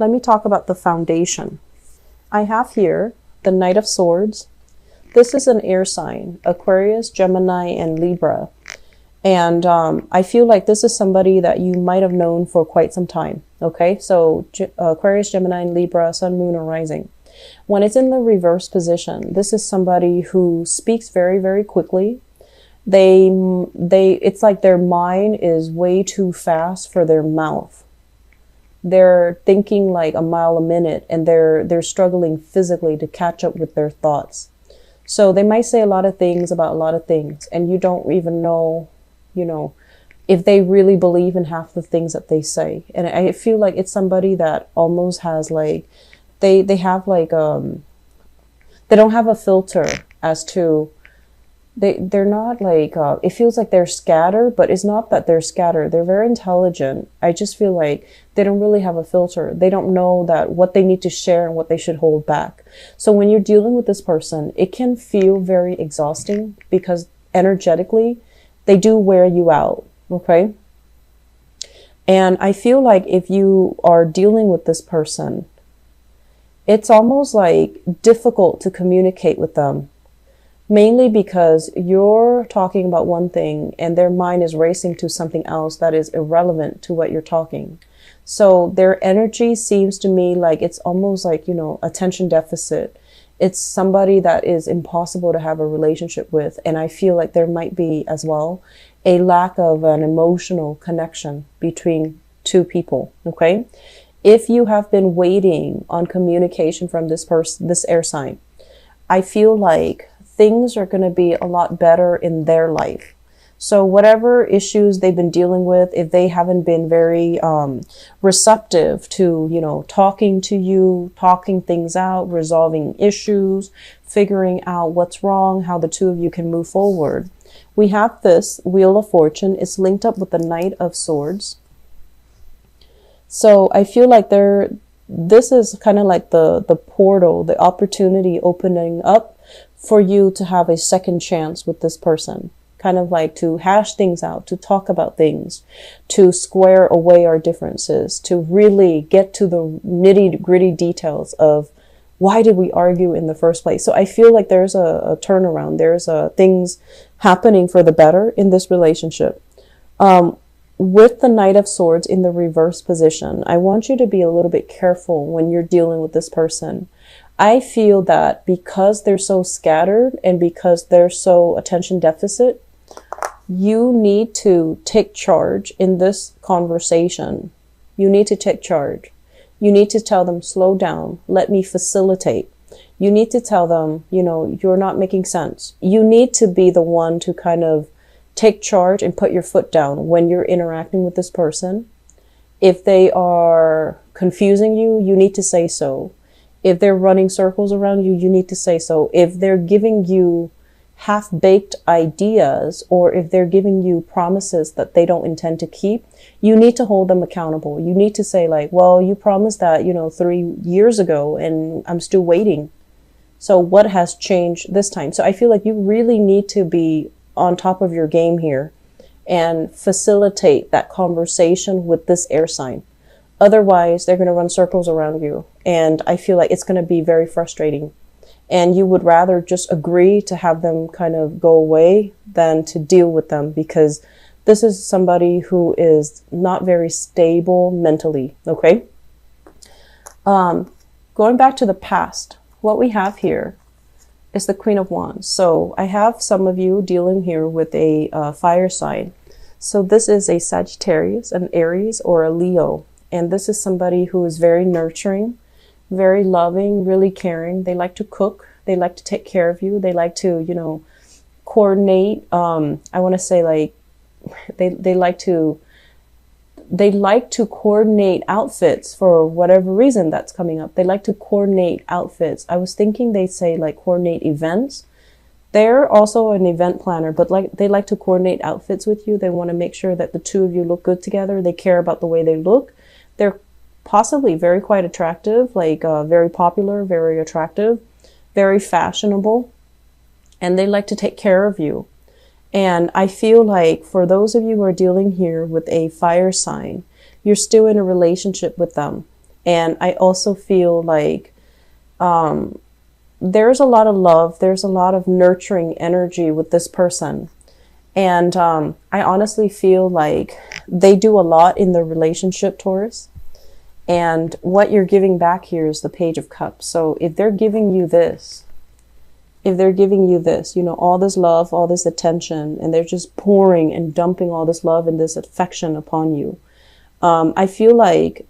let me talk about the foundation. I have here the Knight of Swords. This is an air sign, Aquarius, Gemini, and Libra. And I feel like this is somebody that you might have known for quite some time. Okay, so Aquarius, Gemini, and Libra, Sun, Moon, or Rising. When it's in the reverse position, this is somebody who speaks very, very quickly. It's like their mind is way too fast for their mouth. They're thinking like a mile a minute, and they're struggling physically to catch up with their thoughts. So they might say a lot of things about a lot of things, and you don't even know, if they really believe in half the things that they say. And I feel like it's somebody that almost has like, they have like, they don't have a filter as to, they're not like, it feels like they're scattered, but it's not that they're scattered. They're very intelligent. I just feel like they don't really have a filter. They don't know that what they need to share and what they should hold back. So when you're dealing with this person, it can feel very exhausting because energetically, they do wear you out. Okay. And I feel like if you are dealing with this person, it's almost like difficult to communicate with them. Mainly because you're talking about one thing and their mind is racing to something else that is irrelevant to what you're talking. So their energy seems to me like it's almost like, attention deficit. It's somebody that is impossible to have a relationship with. And I feel like there might be as well a lack of an emotional connection between two people. Okay. If you have been waiting on communication from this person, this air sign, I feel like things are going to be a lot better in their life. So whatever issues they've been dealing with, if they haven't been very receptive to, talking to you, talking things out, resolving issues, figuring out what's wrong, how the two of you can move forward. We have this Wheel of Fortune. It's linked up with the Knight of Swords. So I feel like this is kind of like the portal, the opportunity opening up for you to have a second chance with this person, kind of like to hash things out, to talk about things, to square away our differences, to really get to the nitty gritty details of why did we argue in the first place. So I feel like there's a turnaround. There's things happening for the better in this relationship. With the Knight of Swords in the reverse position, I want you to be a little bit careful when you're dealing with this person. I feel that because they're so scattered and because they're so attention deficit, you need to take charge in this conversation. You need to take charge. You need to tell them, slow down, let me facilitate. You need to tell them, you're not making sense. You need to be the one to kind of take charge and put your foot down when you're interacting with this person. If they are confusing you, you need to say so. If they're running circles around you, you need to say so. If they're giving you half-baked ideas, or if they're giving you promises that they don't intend to keep, you need to hold them accountable. You need to say like, well, you promised that, 3 years ago and I'm still waiting. So what has changed this time? So I feel like you really need to be on top of your game here and facilitate that conversation with this air sign. Otherwise, they're going to run circles around you. And I feel like it's going to be very frustrating. And you would rather just agree to have them kind of go away than to deal with them, because this is somebody who is not very stable mentally. Okay. Going back to the past, what we have here is the Queen of Wands. So I have some of you dealing here with a fire sign. So this is a Sagittarius, an Aries, or a Leo. And this is somebody who is very nurturing, very loving, really caring. They like to cook. They like to take care of you. They like to, coordinate. I want to say like they like to coordinate outfits for whatever reason that's coming up. They like to coordinate outfits. I was thinking they say like coordinate events. They're also an event planner, but they like to coordinate outfits with you. They want to make sure that the two of you look good together. They care about the way they look. They're possibly very quite attractive, like very popular, very attractive, very fashionable, and they like to take care of you. And I feel like for those of you who are dealing here with a fire sign, you're still in a relationship with them. And I also feel like there's a lot of love, there's a lot of nurturing energy with this person. And I honestly feel like they do a lot in the relationship, Taurus. And what you're giving back here is the Page of Cups. So if they're giving you this, you know, all this love, all this attention, and they're just pouring and dumping all this love and this affection upon you, I feel like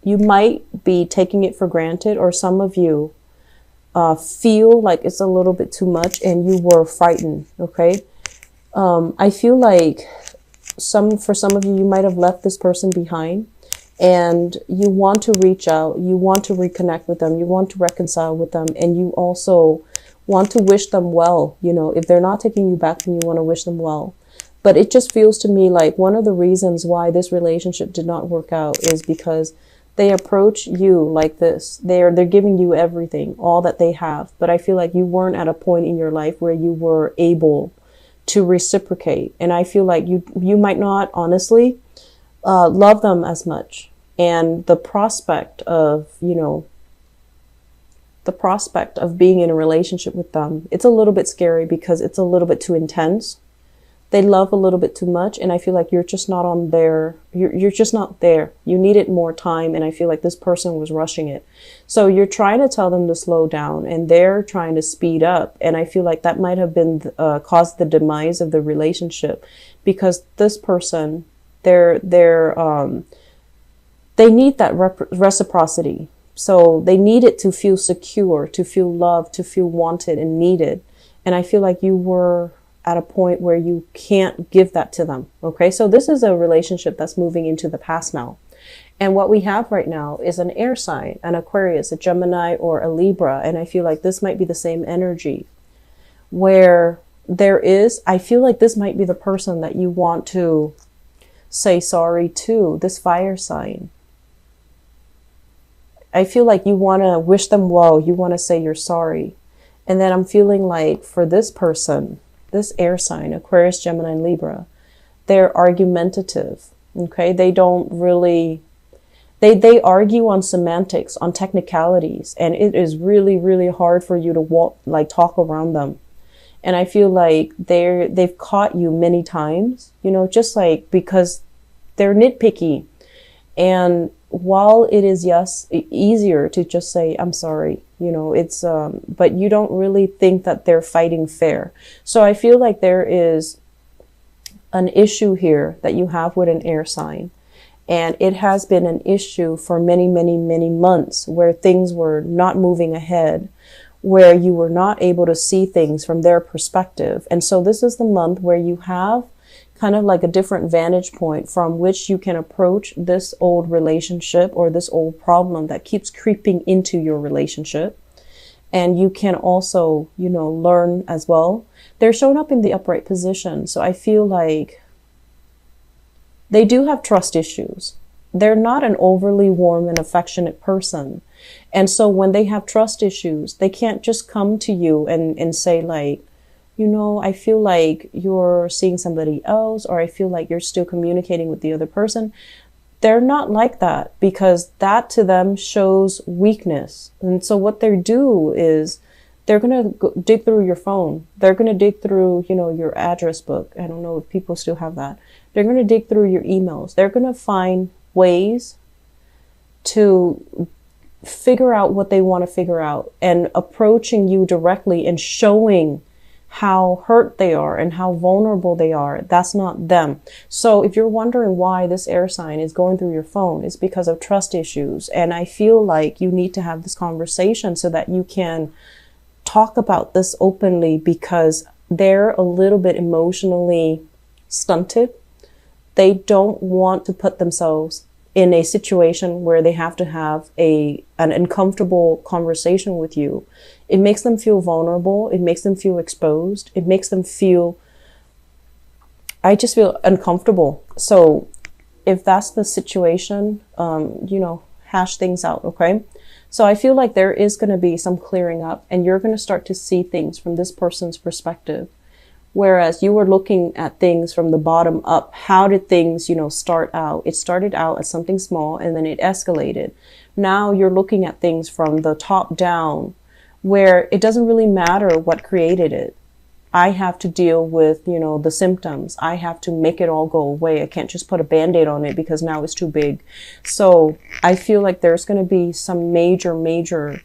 you might be taking it for granted, or some of you feel like it's a little bit too much and you were frightened, okay? I feel like for some of you, you might have left this person behind, and you want to reach out, you want to reconnect with them, you want to reconcile with them, and you also want to wish them well. You know, if they're not taking you back, then you want to wish them well. But it just feels to me like one of the reasons why this relationship did not work out is because they approach you like this. They're giving you everything, all that they have. But I feel like you weren't at a point in your life where you were able to reciprocate. And I feel like you might not honestly love them as much. And the prospect of, you know, being in a relationship with them, it's a little bit scary because it's a little bit too intense. They love a little bit too much. And I feel like you're just not on there. You're just not there. You needed more time. And I feel like this person was rushing it. So you're trying to tell them to slow down and they're trying to speed up. And I feel like that might have been caused the demise of the relationship, because this person, they need that reciprocity. So they need it to feel secure, to feel loved, to feel wanted and needed. And I feel like you were at a point where you can't give that to them. Okay. So this is a relationship that's moving into the past now. And what we have right now is an air sign, an Aquarius, a Gemini, or a Libra. And I feel like this might be the same energy where I feel like this might be the person that you want to say sorry to, this fire sign. I feel like you want to wish them well. You want to say you're sorry. And then I'm feeling like for this person, this air sign, Aquarius, Gemini, and Libra, they're argumentative. Okay. They don't really, they argue on semantics, on technicalities. And it is really, really hard for you to talk around them. And I feel like they've caught you many times, you know, just like because they're nitpicky. And while it is, yes, easier to just say, I'm sorry, you know, it's, but you don't really think that they're fighting fair. So I feel like there is an issue here that you have with an air sign. And it has been an issue for many, many, many months where things were not moving ahead, where you were not able to see things from their perspective. And so this is the month where you have kind of like a different vantage point from which you can approach this old relationship or this old problem that keeps creeping into your relationship. And you can also, you know, learn as well. They're showing up in the upright position. So I feel like they do have trust issues. They're not an overly warm and affectionate person. And so when they have trust issues, they can't just come to you and say like, you know, I feel like you're seeing somebody else, or I feel like you're still communicating with the other person. They're not like that, because that to them shows weakness. And so what they do is they're going to dig through your phone. They're going to dig through, you know, your address book. I don't know if people still have that. They're going to dig through your emails. They're going to find ways to figure out what they want to figure out, and approaching you directly and showing how hurt they are and how vulnerable they are. That's not them. So if you're wondering why this air sign is going through your phone, it's because of trust issues. And I feel like you need to have this conversation so that you can talk about this openly, because they're a little bit emotionally stunted. They don't want to put themselves in a situation where they have to have an uncomfortable conversation with you. It makes them feel vulnerable. It makes them feel exposed. It makes them feel, I just feel uncomfortable. So if that's the situation, you know, hash things out. Okay. So I feel like there is going to be some clearing up, and you're going to start to see things from this person's perspective, Whereas you were looking at things from the bottom up. How did things, start out? It started out as something small and then it escalated. Now you're looking at things from the top down, where it doesn't really matter what created it. I have to deal with, the symptoms. I have to make it all go away. I can't just put a Band-Aid on it because now it's too big. So I feel like there's going to be some major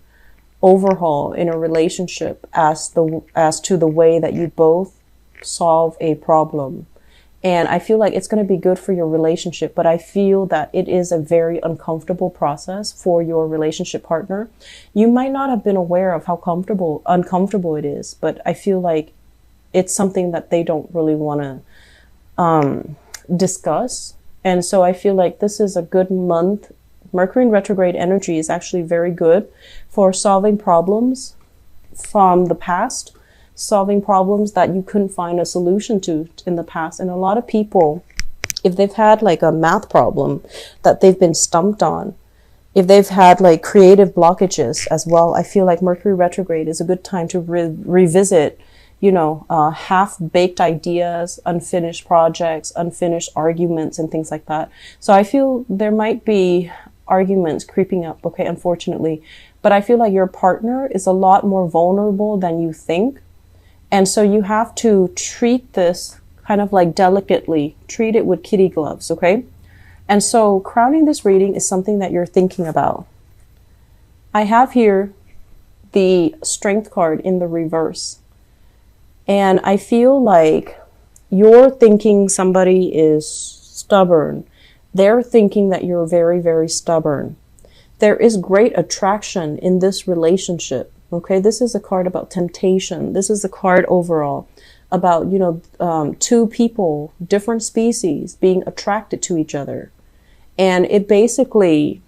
overhaul in a relationship as to the way that you both solve a problem. And I feel like it's going to be good for your relationship, but I feel that it is a very uncomfortable process for your relationship partner. You might not have been aware of how uncomfortable it is, but I feel like it's something that they don't really want to discuss. And so I feel like this is a good month. Mercury in retrograde energy is actually very good for solving problems from the past, solving problems that you couldn't find a solution to in the past. And a lot of people, if they've had like a math problem that they've been stumped on, if they've had like creative blockages as well, I feel like Mercury retrograde is a good time to revisit, half-baked ideas, unfinished projects, unfinished arguments, and things like that. So I feel there might be arguments creeping up, okay, unfortunately. But I feel like your partner is a lot more vulnerable than you think. And so you have to treat this kind of like delicately, treat it with kitty gloves, okay? And so crowning this reading is something that you're thinking about. I have here the Strength card in the reverse. And I feel like you're thinking somebody is stubborn. They're thinking that you're very stubborn. There is great attraction in this relationship. Okay, this is a card about temptation. This is a card overall about, two people, different species being attracted to each other. And it basically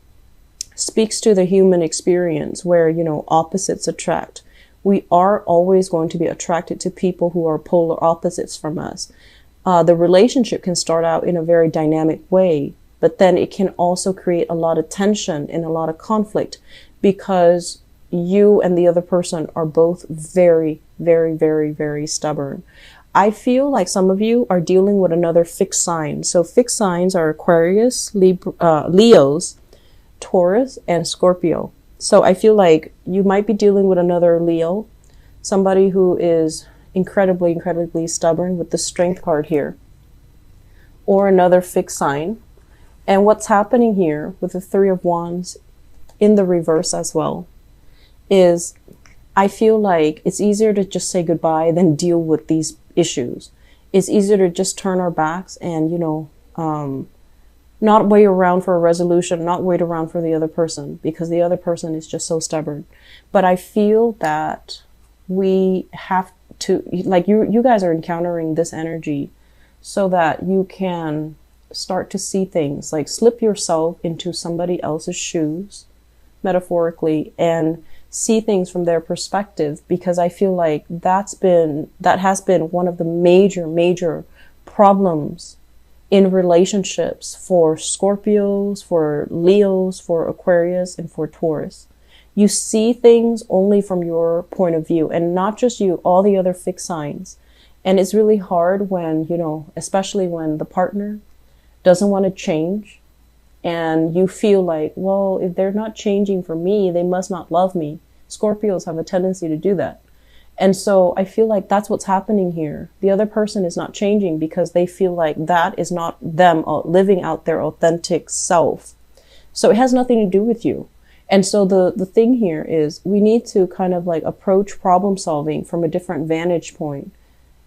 speaks to the human experience where, opposites attract. We are always going to be attracted to people who are polar opposites from us. The relationship can start out in a very dynamic way, but then it can also create a lot of tension and a lot of conflict because you and the other person are both very stubborn. I feel like some of you are dealing with another fixed sign. So fixed signs are Aquarius, Leos, Taurus, and Scorpio. So I feel like you might be dealing with another Leo, somebody who is incredibly stubborn with the Strength card here, or another fixed sign. And what's happening here with the Three of Wands in the reverse as well is I feel like it's easier to just say goodbye than deal with these issues. It's easier to just turn our backs and, not wait around for a resolution, not wait around for the other person because the other person is just so stubborn. But I feel that we have to, like you guys are encountering this energy so that you can start to see things, like slip yourself into somebody else's shoes, metaphorically, and see things from their perspective, because I feel like that has been one of the major problems in relationships for Scorpios, for Leos, for Aquarius, and for Taurus. You see things only from your point of view, and not just you, all the other fixed signs. And it's really hard when, especially when the partner doesn't want to change, and you feel like, well, if they're not changing for me, they must not love me. Scorpios have a tendency to do that. And so I feel like that's what's happening here. The other person is not changing because they feel like that is not them living out their authentic self. So it has nothing to do with you. And so the thing here is we need to kind of like approach problem solving from a different vantage point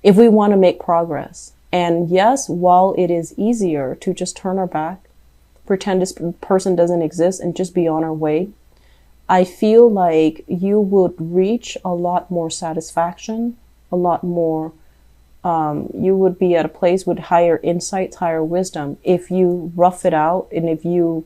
if we want to make progress. And yes, while it is easier to just turn our back, pretend this person doesn't exist and just be on our way, I feel like you would reach a lot more satisfaction, a lot more, you would be at a place with higher insights, higher wisdom if you rough it out and if you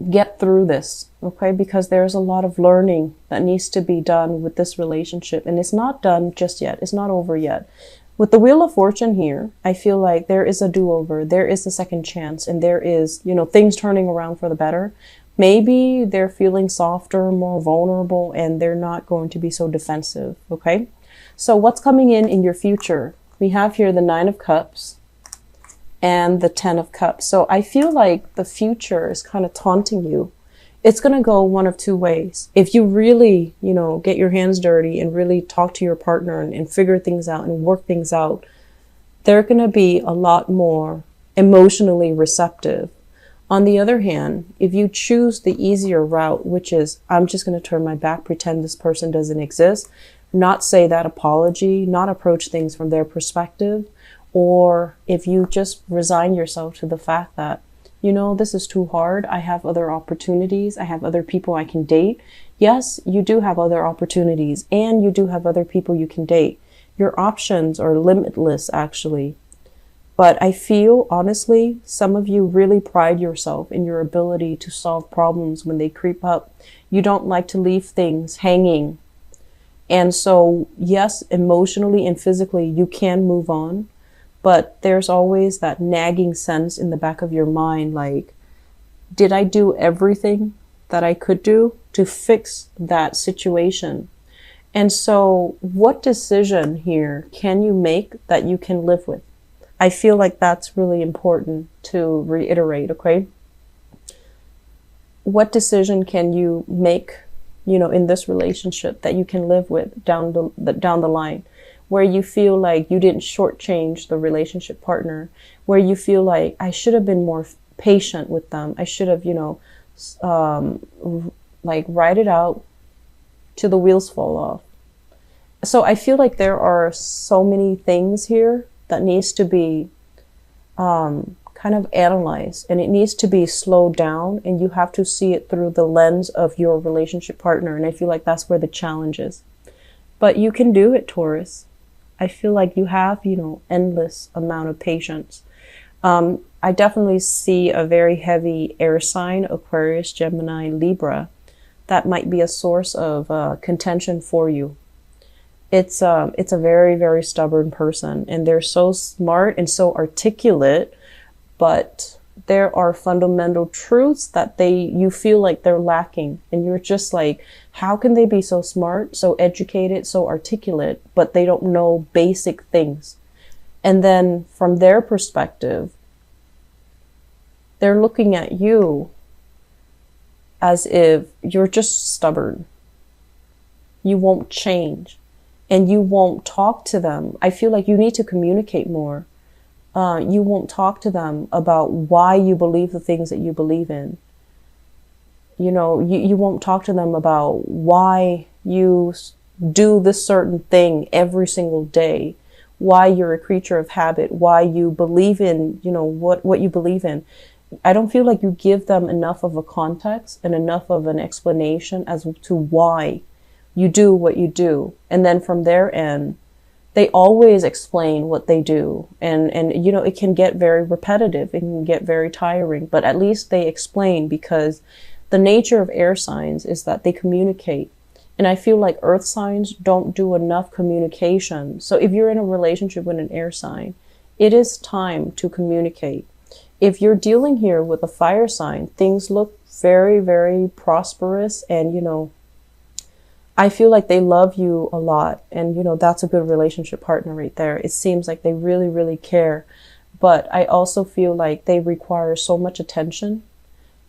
get through this, okay? Because there's a lot of learning that needs to be done with this relationship, and it's not done just yet. It's not over yet. With the Wheel of Fortune here, I feel like there is a do-over, there is a second chance, and there is, things turning around for the better. Maybe they're feeling softer, more vulnerable, and they're not going to be so defensive, okay? So what's coming in your future? We have here the 9 of Cups and the 10 of Cups. So I feel like the future is kind of taunting you. It's going to go one of two ways. If you really, you know, get your hands dirty and really talk to your partner and figure things out and work things out, they're going to be a lot more emotionally receptive. On the other hand, if you choose the easier route, which is, I'm just going to turn my back, pretend this person doesn't exist, not say that apology, not approach things from their perspective, or if you just resign yourself to the fact that, you know, this is too hard, I have other opportunities, I have other people I can date. Yes, you do have other opportunities, and you do have other people you can date. Your options are limitless, actually. But I feel, honestly, some of you really pride yourself in your ability to solve problems when they creep up. You don't like to leave things hanging. And so, yes, emotionally and physically, you can move on. But there's always that nagging sense in the back of your mind, like, did I do everything that I could do to fix that situation? And so, what decision here can you make that you can live with? I feel like that's really important to reiterate, okay? What decision can you make, you know, in this relationship that you can live with down the line, where you feel like you didn't shortchange the relationship partner, where you feel like I should have been more patient with them. I should have, you know, like ride it out till the wheels fall off. So I feel like there are so many things here that needs to be kind of analyzed, and it needs to be slowed down, and you have to see it through the lens of your relationship partner. And I feel like that's where the challenge is. But you can do it, Taurus. I feel like you have, you know, endless amount of patience. I definitely see a very heavy air sign, Aquarius, Gemini, Libra, that might be a source of contention for you. It's a very, very stubborn person, and they're so smart and so articulate, but there are fundamental truths that you feel like they're lacking. And you're just like, how can they be so smart, so educated, so articulate, but they don't know basic things? And then from their perspective, they're looking at you as if you're just stubborn. You won't change. And you won't talk to them. I feel like you need to communicate more. You won't talk to them about why you believe the things that you believe in. You know, you won't talk to them about why you do this certain thing every single day, why you're a creature of habit, why you believe in, you know, what you believe in. I don't feel like you give them enough of a context and enough of an explanation as to why you do what you do. And then from their end, they always explain what they do. And you know, it can get very repetitive. It can get very tiring, but at least they explain, because the nature of air signs is that they communicate. And I feel like earth signs don't do enough communication. So if you're in a relationship with an air sign, it is time to communicate. If you're dealing here with a fire sign, things look very, very prosperous, and, you know, I feel like they love you a lot, and, you know, that's a good relationship partner right there. It seems like they really, really care. But I also feel like they require so much attention.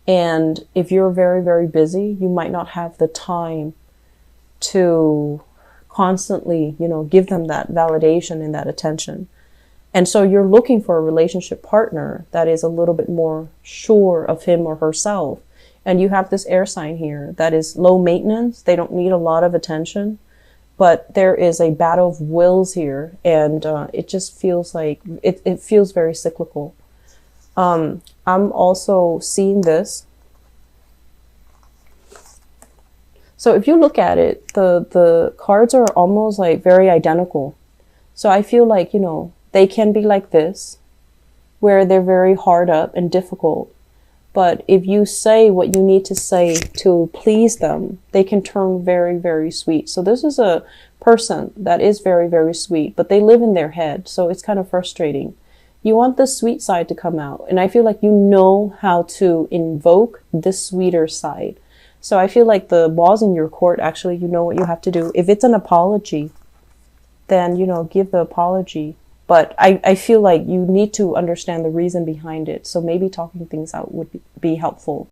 And if you're very, very busy, you might not have the time to constantly, you know, give them that validation and that attention. And so you're looking for a relationship partner that is a little bit more sure of him or herself. And you have this air sign here that is low maintenance. They don't need a lot of attention, but there is a battle of wills here. And it just feels like, it feels very cyclical. I'm also seeing this. So if you look at it, the cards are almost like very identical. So I feel like, you know, they can be like this, where they're very hard up and difficult. But if you say what you need to say to please them, they can turn very, very sweet. So this is a person that is very, very sweet, but they live in their head. So it's kind of frustrating. You want the sweet side to come out. And I feel like you know how to invoke this sweeter side. So I feel like the ball's in your court. Actually, you know what you have to do. If it's an apology, then, give the apology. But I feel like you need to understand the reason behind it. So maybe talking things out would be helpful.